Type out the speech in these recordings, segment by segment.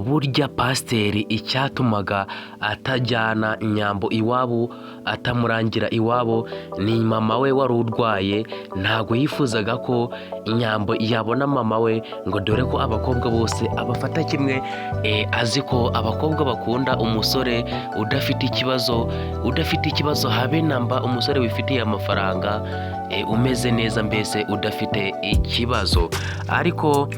burya pasiteri icyatumaga atajyana Nyambo iwabo, atamurangira iwabo, ni mama we wari urwaye. Ntabwo yifuzaga ko Nyambo yabona mama we, ngo dore ko abakobwa bose abafata kimwe. Azi ko abakobwa bakunda umusore udafite ikibazo habe namba, umusore wifitiye amafaranga, umeze neza, mbese udafite ikibazo. Ariko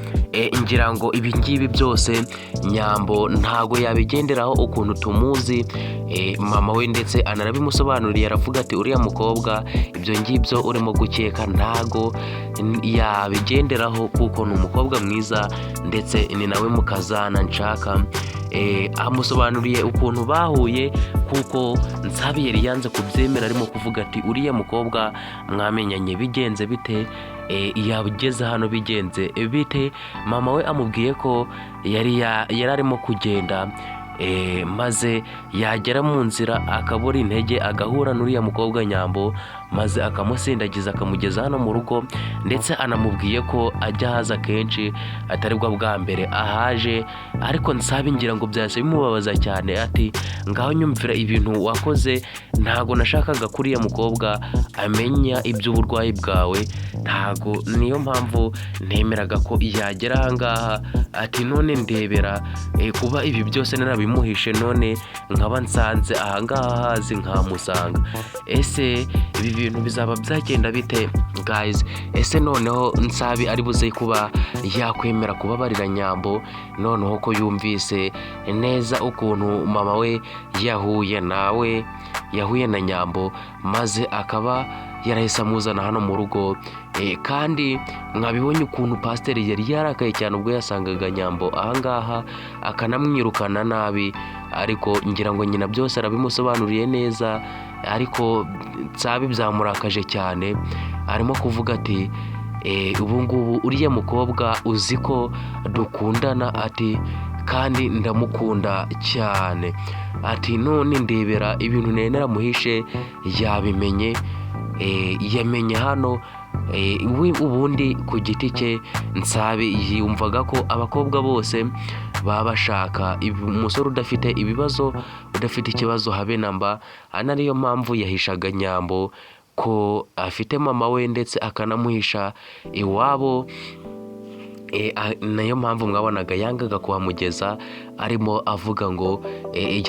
ngira ngo ibi ngibi byose Nyambo ntago yabigenderaho ukuntu tumuzi. Mama we ndetse anarabimusobanuriye, aravuga ati uriya mukobwa ibyo ngibyo urimo gukeka ntago yabigenderaho, kuko ni umukobwa mwiza ndetse ni nawe mukazana nshaka. Amusobanuriye ukuntu bahuye, kuko Nsabi yari yanze kubyemera, arimo kuvuga ati uriya mukobwa mwamenyanye bigenze bite, yabigeze hano bigenze bite. Mama we amubwiye ko yari arimo kugenda, maze yagera mu nzira akabura intege, agahura n'uriya mukobwa Nyambo, maze akamusindagiza akamugeza hano mu rugo, ndetse anamubwiye ko ajya haza kenshi, atari bwo bwa mbere ahaje. Ariko Nsabi ngira ngo byase bimubabaza cyane, ati ngaho nyumvira ibintu wakoze, ntago nashakaga ko uriya mukobwa amenya iby'uburwayi bwawe, ntago, niyo mpamvu ntemeraga ko yagera aha ngaha. Ati none ndebera, kuba ibi byose narabimuhishe, none nkaba nsanze aha ngaha hazi nkamusanga. Ese ibi bintu bizaba byagenda bite guys? Ese noneho Nsabi ari buze kuba yakwemera kubabarira Nyambo, noneho ko yumvise neza ukuntu mama we yahuye na Nyambo, maze akaba yarahise amuzana hano mu rugo. Kandi mwabibonye ukuntu pasiteri yari yarakaye cyane ubwo yasangaga Nyambo ahangaha, akanamwirukana nabi. Ariko ngira ngo nyina byose arabimusobanuriye neza, ariko Nsabi byamurakaje cyane. Arimo kuvuga ati ubu ngubu uriya mukobwa uzi ko dukundana, ati kandi ndamukunda cyane. Ati none ndebera ibintu naramuhishe yabimenye, yamenye hano. Ubundi ku giti cye Nsabi yumvaga ko abakobwa bose baba bashaka umusore udafite ibibazo, udafite ikibazo habe namba. Ariyo mpamvu yahishaga Nyambo ko afite mama we, ndetse akanamuhisha iwabo. Nayo mpamvu mwabonaga yangaga kuhamugeza, arimo avuga ngo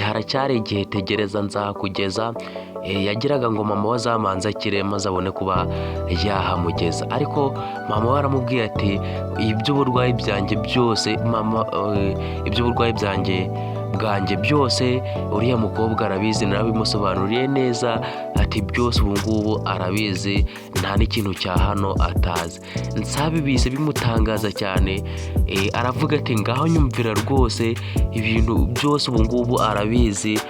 haracyari igihe, tegereza nzakugeza. Yagiraga ngo mama we azamanza akire, maze abone kuba yahamugeza. Ariko mama we aramubwiye ati iby'uburwayi byanjye byose mama, iby'uburwayi bwanjye byose uriya mukobwa arabizi, narabimusobanuriye neza. Ati byose ubu ngubu arabizi, nta n'ikintu cya hano atazi. Nsabi bise bimutangaza cyane, aravuga ati ngaho nyumvira rwose ibintu byose ubu ngubu arabizi.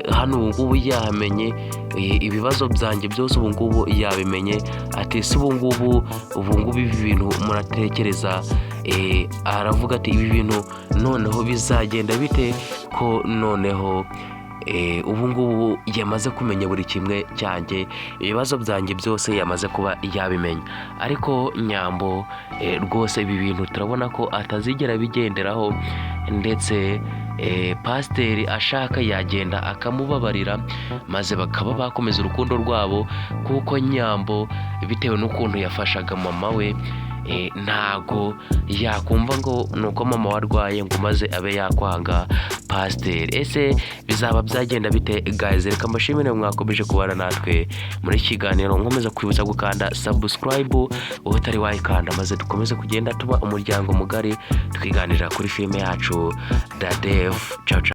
Hano ubu ngubu yamenye ibibazo byanjye byose, ubu ngubu yabimenye. Ati si ubu ngubu ibi bintu muratekereza, aravuga ati ibi bintu noneho bizagenda bite, ko noneho ubu ngubu yamaze kumenya buri kimwe cyanjye, ibibazo byanjye byose yamaze kuba yabimenya. Ariko Nyambo rwose ibi bintu turabona ko atazigera bigenderaho, ndetse pasiteri ashaka yagenda akamubabarira, maze bakaba bakomeza urukundo rwabo. Kuko Nyambo bitewe n'ukuntu yafashaga mama we, ntago yakumva ngo nuko mama warwaye ngo maze abe yakwanga pasiteri. Ese bizaba byagenda bite guys? Reka mbashimire mwakomeje kubana natwe muri kiganiro. Nkomeza kwibutsa gukanda subscribe wowe utari wayikanda, maze dukomeze kugenda tuba umuryango mugari twiganirira kuri filime yacu The Dev. Ciao ciao.